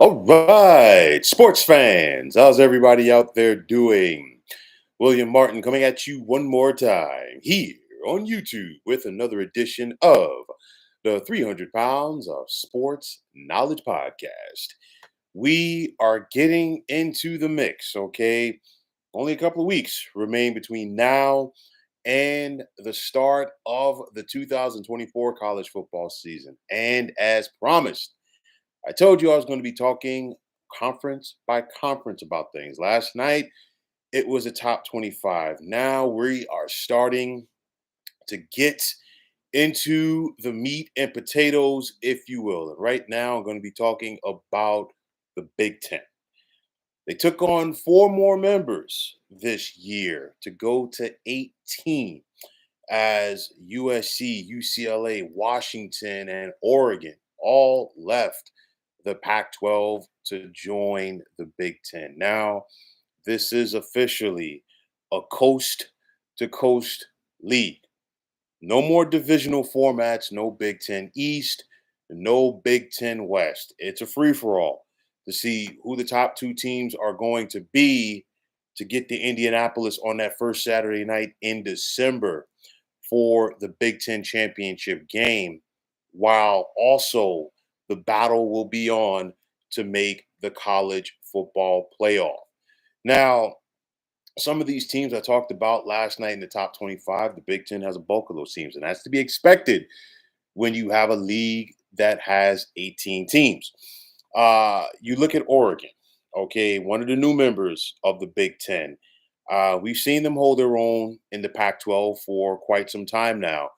All right, sports fans, how's everybody out there doing? William Martin coming at you one more time here on YouTube with another edition of the 300 Pounds of Sports Knowledge Podcast. We are getting into the mix, okay? Only a couple of weeks remain between now and the start of the 2024 college football season. And as promised, I told you I was going to be talking conference by conference about things. Last night, it was a top 25. Now we are starting to get into the meat and potatoes, if you will. And right now, I'm going to be talking about the Big Ten. They took on four more members this year to go to 18 as USC, UCLA, Washington, and Oregon all left the Pac 12 to join the Big Ten. Now, this is officially a coast to coast league. No more divisional formats, no Big Ten East, no Big Ten West. It's a free for all to see who the top two teams are going to be to get to Indianapolis on that first Saturday night in December for the Big Ten championship game, while also the battle will be on to make the college football playoff. Now, some of these teams I talked about last night in the top 25, the Big Ten has a bulk of those teams, and that's to be expected when you have a league that has 18 teams. You look at Oregon, okay, one of the new members of the Big Ten. We've seen them hold their own in the Pac 12 for quite some time now.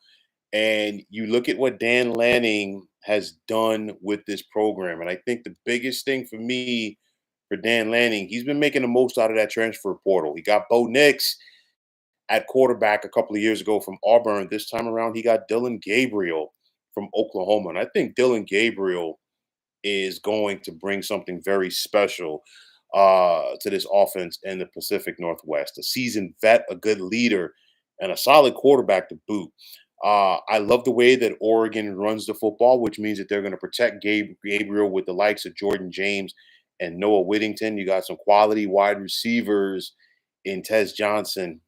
And you look at what Dan Lanning has done with this program. And I think the biggest thing for me for Dan Lanning, he's been making the most out of that transfer portal. He got Bo Nix at quarterback a couple of years ago from Auburn. This time around, he got Dylan Gabriel from Oklahoma. And I think Dylan Gabriel is going to bring something very special to this offense in the Pacific Northwest. A seasoned vet, a good leader, and a solid quarterback to boot. I love the way that Oregon runs the football, which means that they're going to protect Gabriel with the likes of Jordan James and Noah Whittington. You got some quality wide receivers in Tez Johnson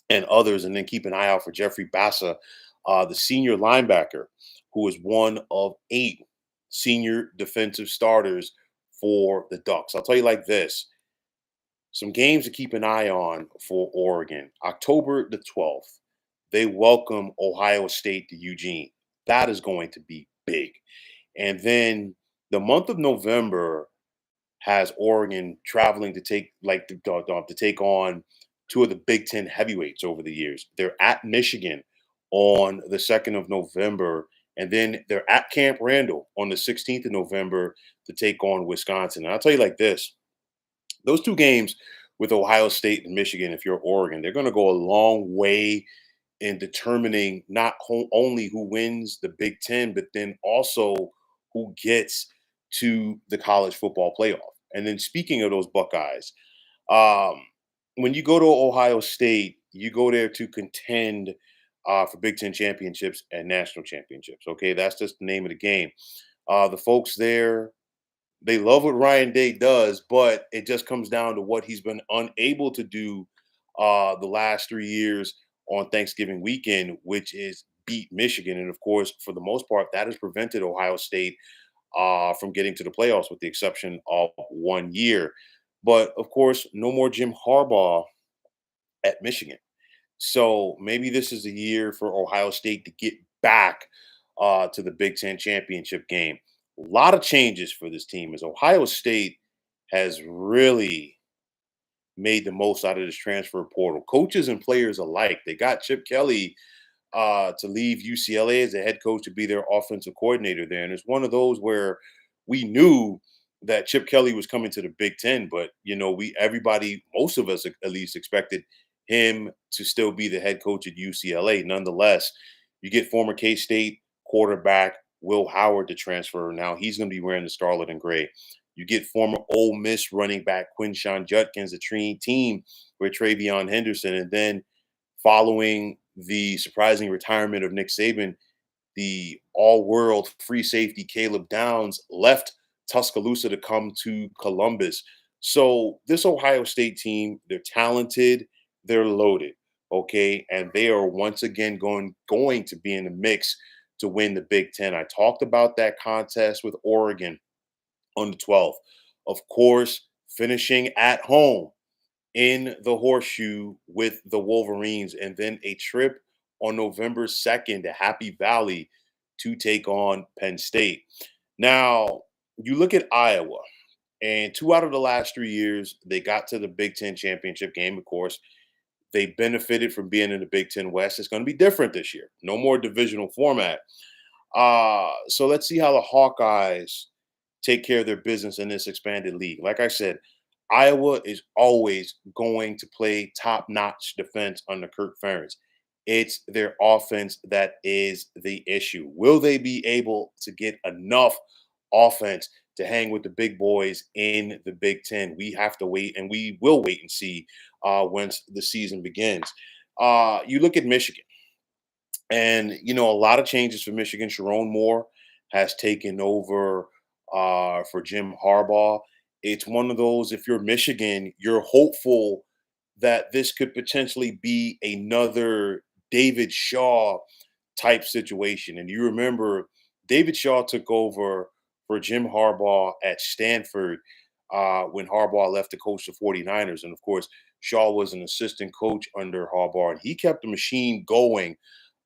and others, and then keep an eye out for Jeffrey Bassa, the senior linebacker, who is one of 8 senior defensive starters for the Ducks. I'll tell you like this: some games to keep an eye on for Oregon. October the 12th, they welcome Ohio State to Eugene. That is going to be big. And then the month of November has Oregon traveling to take on two of the Big Ten heavyweights over the years. They're at Michigan on the 2nd of November, and then they're at Camp Randall on the 16th of November to take on Wisconsin. And I'll tell you like this: those two games with Ohio State and Michigan, if you're Oregon, they're going to go a long way in determining not only who wins the Big Ten, but then also who gets to the college football playoff. And then speaking of those Buckeyes, um, when you go to Ohio State, you go there to contend for Big Ten championships and national championships. Okay, that's just the name of the game. The folks there, they love what Ryan Day does, but it just comes down to what he's been unable to do the last 3 years on Thanksgiving weekend, which is beat Michigan. And of course, for the most part, that has prevented Ohio State from getting to the playoffs, with the exception of 1 year. But of course, no more Jim Harbaugh at Michigan. So maybe this is a year for Ohio State to get back to the Big Ten championship game. A lot of changes for this team as Ohio State has really made the most out of this transfer portal. Coaches and players alike. They got Chip Kelly to leave UCLA as a head coach to be their offensive coordinator there. And it's one of those where we knew that Chip Kelly was coming to the Big Ten, but everybody, most of us at least, expected him to still be the head coach at UCLA. Nonetheless, you get former K-State quarterback Will Howard to transfer. Now he's going to be wearing the scarlet and gray. You get former Ole Miss running back Quinshawn Judkins, a team with Travion Henderson, and then following the surprising retirement of Nick Saban, the all-world free safety Caleb Downs left Tuscaloosa to come to Columbus. So this Ohio State team, they're talented, they're loaded, okay, and they are once again going to be in the mix to win the Big Ten. I talked about that contest with Oregon on the 12th. Of course, finishing at home in the horseshoe with the Wolverines, and then a trip on November 2nd to Happy Valley to take on Penn State. Now, you look at Iowa, and 2 out of the last 3 years, they got to the Big Ten championship game. Of course, they benefited from being in the Big Ten West. It's going to be different this year. No more divisional format. So let's see how the Hawkeyes take care of their business in this expanded league. Like I said, Iowa is always going to play top-notch defense under Kirk Ferentz. It's their offense that is the issue. Will they be able to get enough offense to hang with the big boys in the Big Ten? We have to wait, and we will wait and see once the season begins. You look at Michigan. And, a lot of changes for Michigan. Sharon Moore has taken over for Jim Harbaugh. It's one of those, if you're Michigan, you're hopeful that this could potentially be another David Shaw type situation. And you remember David Shaw took over for Jim Harbaugh at Stanford when Harbaugh left to coach the 49ers. And of course, Shaw was an assistant coach under Harbaugh, and he kept the machine going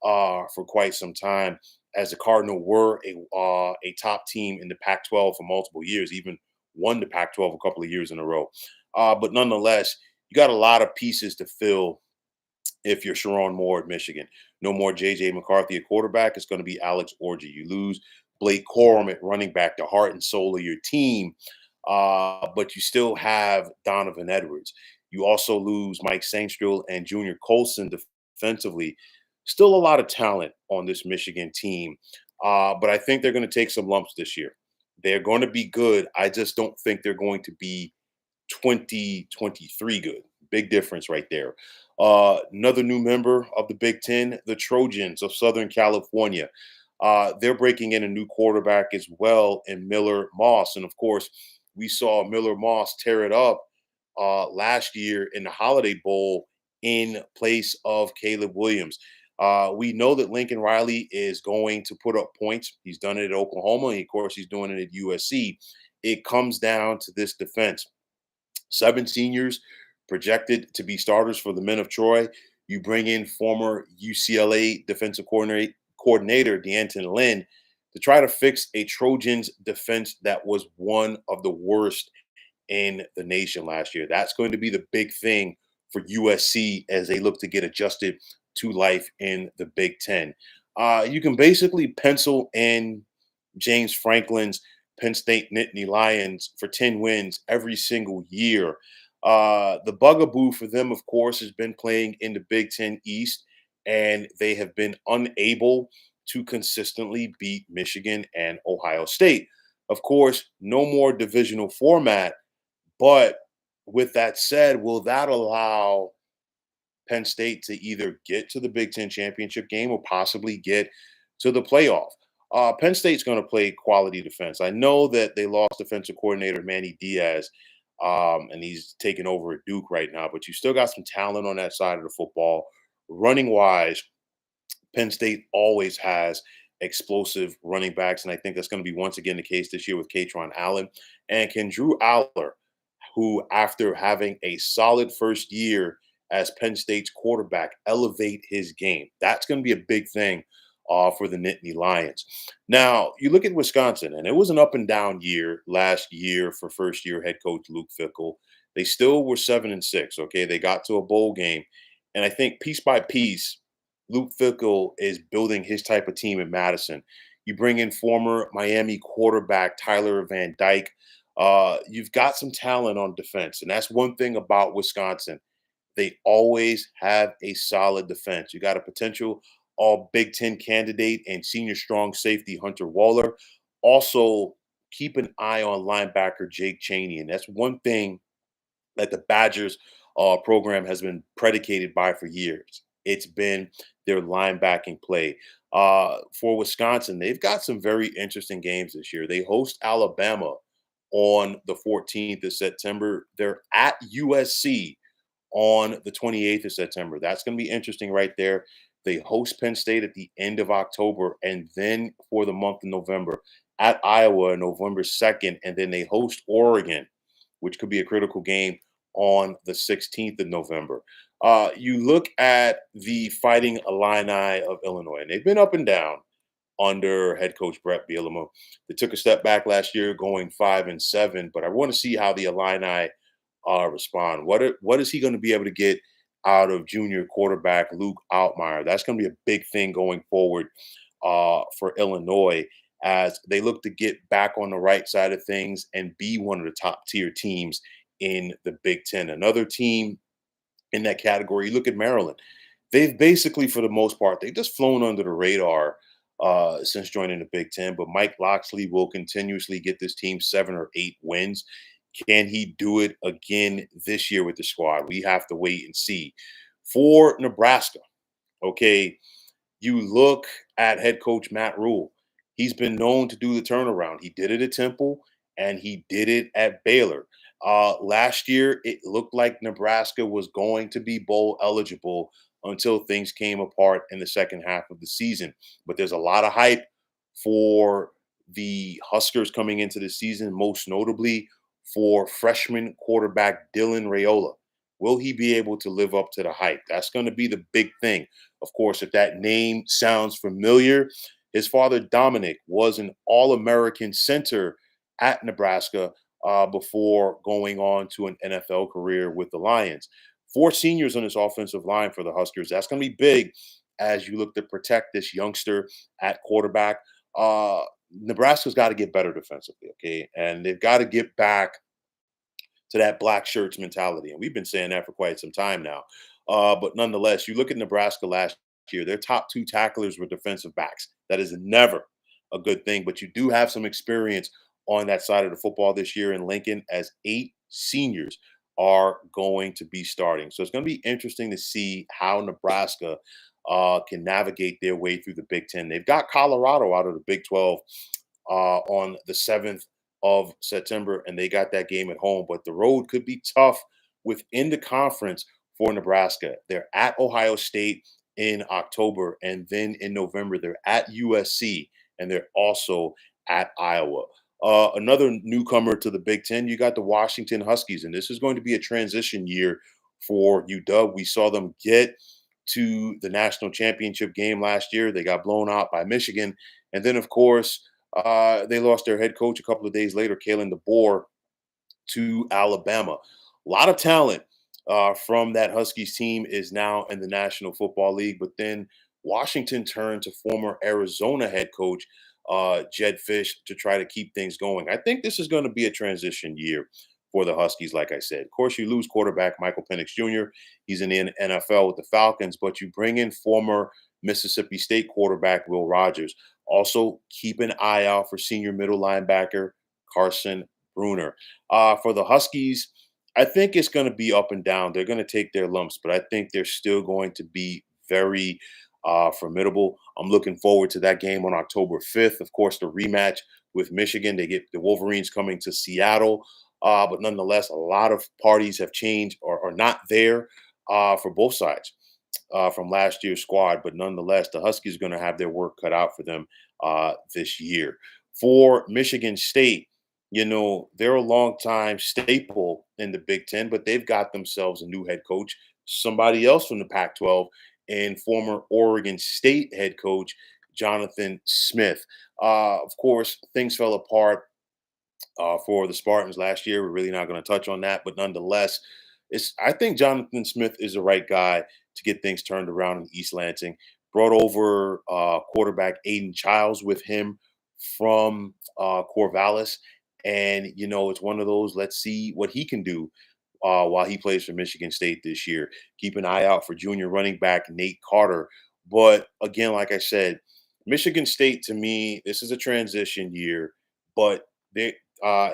for quite some time, as the Cardinal were a top team in the Pac-12 for multiple years, even won the Pac-12 a couple of years in a row. But nonetheless, you got a lot of pieces to fill if you're Sharon Moore at Michigan. No more J.J. McCarthy at quarterback. It's going to be Alex Orji. You lose Blake Corum at running back, the heart and soul of your team, but you still have Donovan Edwards. You also lose Mike Sainstril and Junior Colson defensively. Still a lot of talent on this Michigan team, but I think they're going to take some lumps this year. They're going to be good. I just don't think they're going to be 2023 good. Big difference right there. Another new member of the Big Ten, the Trojans of Southern California. They're breaking in a new quarterback as well in Miller Moss. And of course, we saw Miller Moss tear it up last year in the Holiday Bowl in place of Caleb Williams. We know that Lincoln Riley is going to put up points. He's done it at Oklahoma. And of course, he's doing it at USC. It comes down to this defense. 7 seniors projected to be starters for the men of Troy. You bring in former UCLA defensive coordinator D'Anton Lynn to try to fix a Trojans defense that was one of the worst in the nation last year. That's going to be the big thing for USC as they look to get adjusted to life in the Big Ten. You can basically pencil in James Franklin's Penn State Nittany Lions for 10 wins every single year. The bugaboo for them, of course, has been playing in the Big Ten East, and they have been unable to consistently beat Michigan and Ohio State. Of course, no more divisional format, but with that said, will that allow Penn State to either get to the Big Ten championship game or possibly get to the playoff? Penn State's going to play quality defense. I know that they lost defensive coordinator Manny Diaz, and he's taking over at Duke right now, but you still got some talent on that side of the football. Running wise, Penn State always has explosive running backs, and I think that's going to be once again the case this year with Katron Allen. And can Drew Aller, who, after having a solid first year as Penn State's quarterback, elevate his game? That's going to be a big thing for the Nittany Lions. Now, you look at Wisconsin, and it was an up and down year last year for first year head coach Luke Fickell. They still were 7-6. Okay, they got to a bowl game, and I think piece by piece, Luke Fickell is building his type of team in Madison. You bring in former Miami quarterback Tyler Van Dyke. You've got some talent on defense, and that's one thing about Wisconsin. They always have a solid defense. You got a potential all Big Ten candidate and senior strong safety Hunter Waller. Also, keep an eye on linebacker Jake Chaney, and that's one thing that the Badgers program has been predicated by for years. It's been their linebacking play. For Wisconsin, they've got some very interesting games this year. They host Alabama on the 14th of September. They're at USC on the 28th of September. That's going to be interesting right there. They host Penn State at the end of October, and then for the month of November at Iowa, November 2nd, and then they host Oregon, which could be a critical game on the 16th of November. You look at the Fighting Illini of Illinois, and they've been up and down under head coach Brett Bielema. They took a step back last year, going 5-7. But I want to see how the Illini respond. What is he going to be able to get out of junior quarterback Luke Altmaier? That's going to be a big thing going forward for Illinois as they look to get back on the right side of things and be one of the top tier teams in the Big Ten. Another team in that category, you look at Maryland. They've basically, for the most part, they've just flown under the radar since joining the Big Ten. But Mike Loxley will continuously get this team 7 or 8 wins. Can he do it again this year with the squad? We have to wait and see. For Nebraska, okay, you look at head coach Matt Rule. He's been known to do the turnaround. He did it at Temple and he did it at Baylor. Last year, it looked like Nebraska was going to be bowl eligible until things came apart in the second half of the season. But there's a lot of hype for the Huskers coming into the season, most notably for freshman quarterback Dylan Raiola. Will he be able to live up to the hype? That's going to be the big thing. Of course, if that name sounds familiar, his father Dominic was an All American center at Nebraska before going on to an NFL career with the Lions. 4 seniors on this offensive line for the Huskers. That's going to be big as you look to protect this youngster at quarterback. Nebraska's got to get better defensively, okay? And they've got to get back to that black shirts mentality. And we've been saying that for quite some time now. But nonetheless, you look at Nebraska last year, their top 2 tacklers were defensive backs. That is never a good thing, but you do have some experience on that side of the football this year in Lincoln as 8 seniors are going to be starting. So it's going to be interesting to see how Nebraska can navigate their way through the Big Ten. They've got Colorado out of the Big 12 on the 7th of September, and they got that game at home. But the road could be tough within the conference for Nebraska. They're at Ohio State in October, and then in November, they're at USC, and they're also at Iowa. Another newcomer to the Big Ten, you got the Washington Huskies, and this is going to be a transition year for UW. We saw them get to the national championship game last year. They got blown out by Michigan. And then, of course, they lost their head coach a couple of days later, Kalen DeBoer, to Alabama. A lot of talent from that Huskies team is now in the National Football League. But then Washington turned to former Arizona head coach Jed Fish to try to keep things going. I think this is going to be a transition year for the Huskies, like I said. Of course, you lose quarterback Michael Penix Jr. He's in the NFL with the Falcons, but you bring in former Mississippi State quarterback Will Rogers. Also, keep an eye out for senior middle linebacker Carson Bruner. For the Huskies, I think it's going to be up and down. They're going to take their lumps, but I think they're still going to be very formidable. I'm looking forward to that game on October 5th. Of course, the rematch with Michigan. They get the Wolverines coming to Seattle. But nonetheless, a lot of parties have changed or are not there for both sides from last year's squad. But nonetheless, the Huskies are going to have their work cut out for them this year. For Michigan State, you know, they're a long time staple in the Big Ten, but they've got themselves a new head coach, somebody else from the Pac 12, and former Oregon State head coach, Jonathan Smith. Of course, things fell apart for the Spartans last year. We're really not going to touch on that, but nonetheless, I think Jonathan Smith is the right guy to get things turned around in East Lansing. Brought over quarterback Aiden Childs with him from Corvallis, and you know it's one of those. Let's see what he can do while he plays for Michigan State this year. Keep an eye out for junior running back Nate Carter. But again, like I said, Michigan State to me, this is a transition year, but they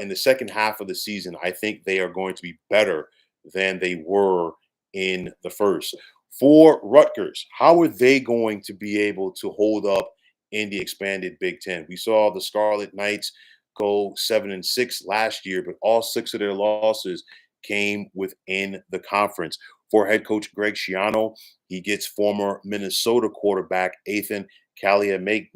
in the second half of the season, I think they are going to be better than they were in the first. For Rutgers, how are they going to be able to hold up in the expanded Big Ten? We saw the Scarlet Knights go 7-6 last year, but all 6 of their losses came within the conference. For head coach Greg Schiano, he gets former Minnesota quarterback Ethan Kaliakmanis,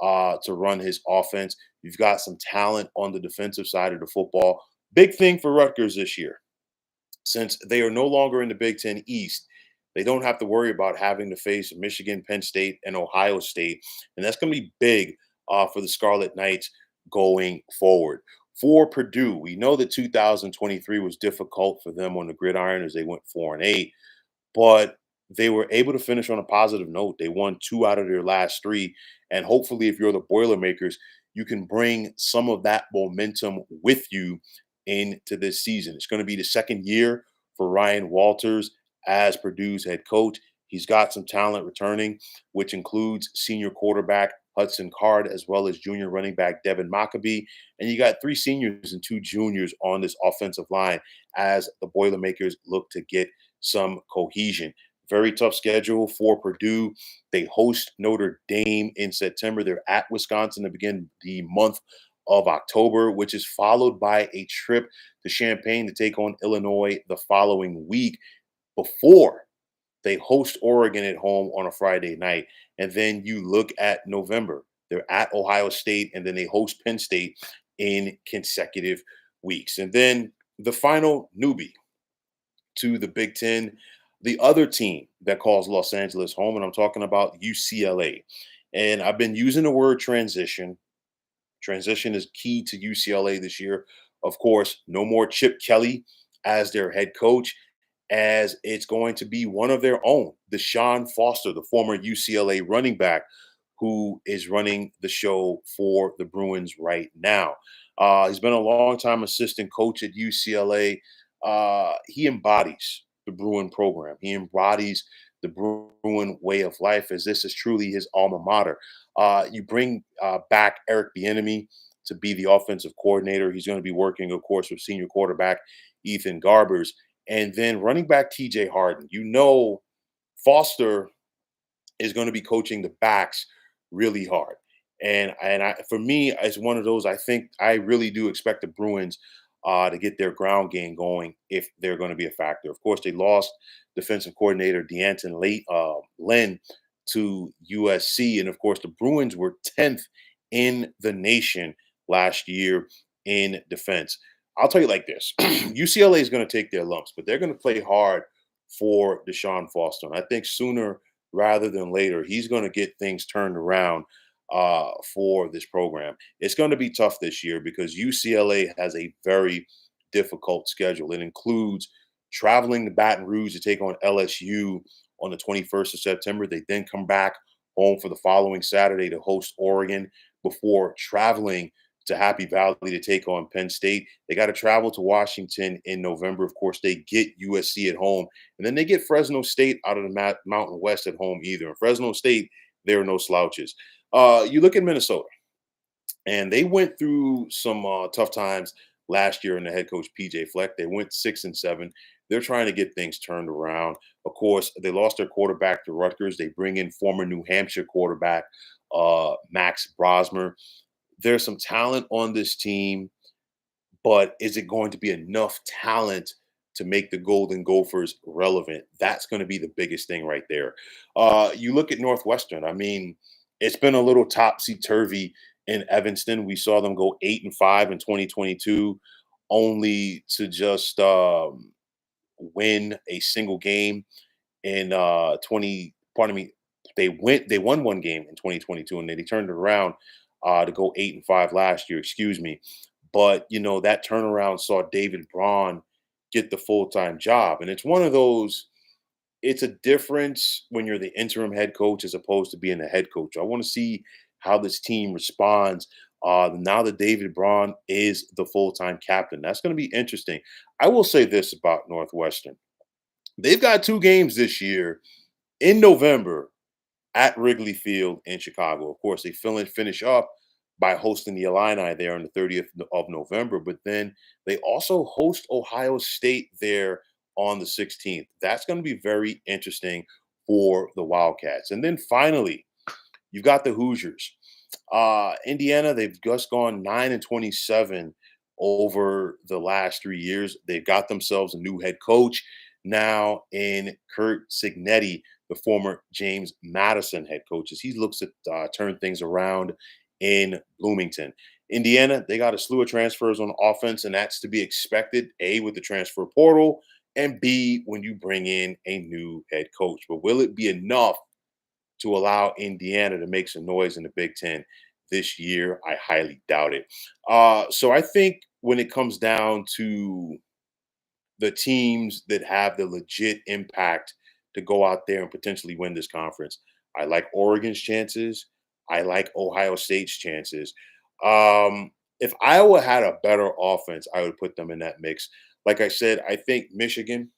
to run his offense. You've got some talent on the defensive side of the football. Big thing for Rutgers this year, since they are no longer in the Big Ten East, they don't have to worry about having to face Michigan, Penn State, and Ohio State. And that's going to be big for the Scarlet Knights going forward. For Purdue, we know that 2023 was difficult for them on the gridiron as they went 4-8, but they were able to finish on a positive note. They won 2 out of their last 3. And hopefully, if you're the Boilermakers, you can bring some of that momentum with you into this season. It's going to be the second year for Ryan Walters as Purdue's head coach. He's got some talent returning, which includes senior quarterback Hudson Card, as well as junior running back Devin Maccabee. And you got 3 seniors and 2 juniors on this offensive line as the Boilermakers look to get some cohesion. Very tough schedule for Purdue. They host Notre Dame in September. They're at Wisconsin to begin the month of October, which is followed by a trip to Champaign to take on Illinois the following week before they host Oregon at home on a Friday night. And then you look at November. They're at Ohio State, and then they host Penn State in consecutive weeks. And then the final newbie to the Big Ten, the other team that calls Los Angeles home, and I'm talking about UCLA. And I've been using the word transition. Transition is key to UCLA this year. Of course, no more Chip Kelly as their head coach, as it's going to be one of their own, Deshaun Foster, the former UCLA running back, who is running the show for the Bruins right now. He's been a long-time assistant coach at UCLA. He embodies the Bruin program. He embodies the Bruin way of life, as this is truly his alma mater. You bring back Eric Bieniemy to be the offensive coordinator. He's going to be working, of course, with senior quarterback Ethan Garbers, and then running back TJ Harden. You know, Foster is going to be coaching the backs really hard. For me, it's one of those. I think I really do expect the Bruins to get their ground game going if they're going to be a factor. Of course, they lost defensive coordinator Deanton Lynn to USC, and of course, the Bruins were 10th in the nation last year in defense. I'll tell you like this: UCLA is going to take their lumps, but they're going to play hard for Deshaun Foster. And I think sooner rather than later, he's going to get things turned around for this program. It's going to be tough this year because UCLA has a very difficult schedule. It includes traveling to Baton Rouge to take on LSU on the 21st of September. They then come back home for the following Saturday to host Oregon before traveling to Happy Valley to take on Penn State. They got to travel to Washington in November. Of course, they get USC at home, and then they get Fresno State out of the Mountain West at home either. In Fresno State, there are no slouches. You look at Minnesota, and they went through some tough times last year in the head coach PJ Fleck. They went 6-7. They're trying to get things turned around. Of course, they lost their quarterback to Rutgers. They bring in former New Hampshire quarterback Max Brosmer. There's some talent on this team, but is it going to be enough talent to make the Golden Gophers relevant? That's going to be the biggest thing right there. You look at Northwestern. I mean, it's been a little topsy turvy in Evanston. We saw them go 8-5 in 2022, only to just win a single game in 20. Pardon me. They won one game in 2022, and then they turned it around to go 8-5 last year. Excuse me. But you know that turnaround saw David Braun get the full-time job, and it's one of those. It's a difference when you're the interim head coach as opposed to being the head coach. I want to see how this team responds now that David Braun is the full-time captain. That's going to be interesting. I will say this about Northwestern. They've got 2 games this year in November at Wrigley Field in Chicago. Of course, they finish up by hosting the Illini there on the 30th of November, but then they also host Ohio State there on the 16th. That's going to be very interesting for the Wildcats. And then finally, you've got the Hoosiers. Indiana, they've just gone 9-27 over the last 3 years. They've got themselves a new head coach now in Kurt Signetti, the former James Madison head coach, as he looks to turn things around in Bloomington. Indiana, they got a slew of transfers on offense, and that's to be expected, A, with the transfer portal, and B, when you bring in a new head coach. But will it be enough to allow Indiana to make some noise in the Big Ten this year? I highly doubt it. So I think when it comes down to the teams that have the legit impact to go out there and potentially win this conference, I like Oregon's chances. I like Ohio State's chances. If Iowa had a better offense, I would put them in that mix. Like I said, I think Michigan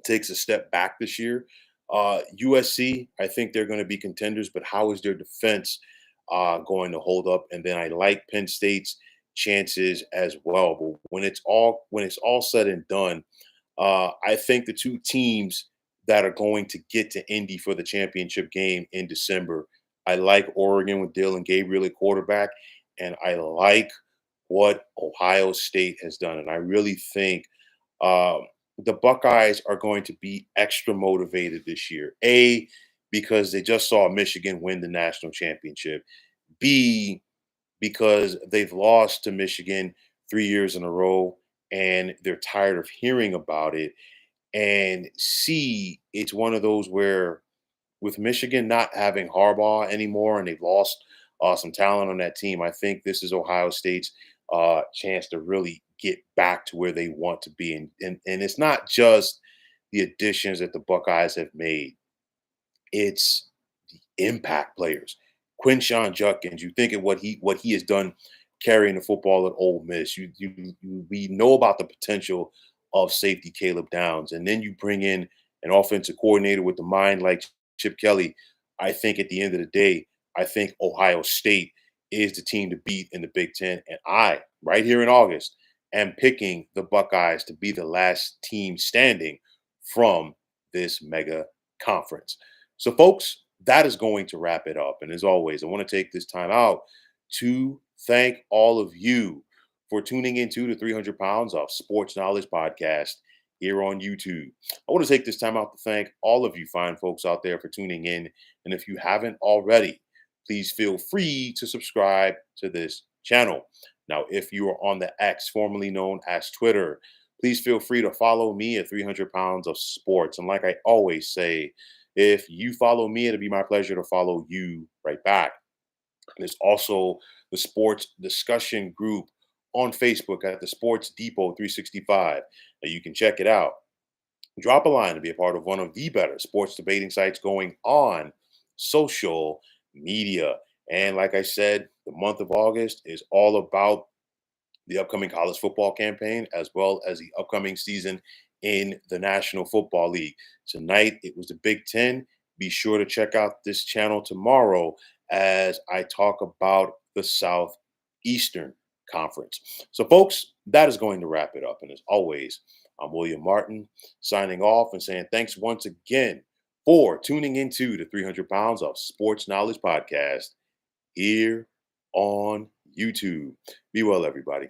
takes a step back this year. USC, I think they're going to be contenders, but how is their defense going to hold up? And then I like Penn State's chances as well. But when it's all said and done, I think the two teams that are going to get to Indy for the championship game in December, I like Oregon with Dylan Gabriel at quarterback, and I like what Ohio State has done. And I really think um, the Buckeyes are going to be extra motivated this year. A, because they just saw Michigan win the national championship. B, because they've lost to Michigan 3 years in a row and they're tired of hearing about it. And C, it's one of those where with Michigan not having Harbaugh anymore and they've lost some talent on that team, I think this is Ohio State's chance to really get back to where they want to be. And it's not just the additions that the Buckeyes have made, it's the impact players. Quinshawn Judkins, you think of what he has done carrying the football at Ole Miss. We know about the potential of safety Caleb Downs, and then you bring in an offensive coordinator with the mind like Chip Kelly. I think at the end of the day, I think Ohio State is the team to beat in the Big Ten, and I right here in August am picking the Buckeyes to be the last team standing from this mega conference. So, folks, that is going to wrap it up. And as always, I want to take this time out to thank all of you for tuning into the 300 Pounds of Sports Knowledge podcast here on YouTube. I want to take this time out to thank all of you fine folks out there for tuning in. And if you haven't already, please feel free to subscribe to this channel. Now, if you are on the X, formerly known as Twitter, please feel free to follow me at 300 Pounds of Sports. And like I always say, if you follow me, it'll be my pleasure to follow you right back. There's also the sports discussion group on Facebook at the Sports Depot 365. Now you can check it out. Drop a line to be a part of one of the better sports debating sites going on social media. And like I said, the month of August is all about the upcoming college football campaign as well as the upcoming season in the National Football League. Tonight, it was the Big Ten. Be sure to check out this channel tomorrow as I talk about the Southeastern Conference. So, folks, that is going to wrap it up. And as always, I'm William Martin signing off and saying thanks once again for tuning into the 300 Pounds of Sports Knowledge podcast here on YouTube. Be well, everybody.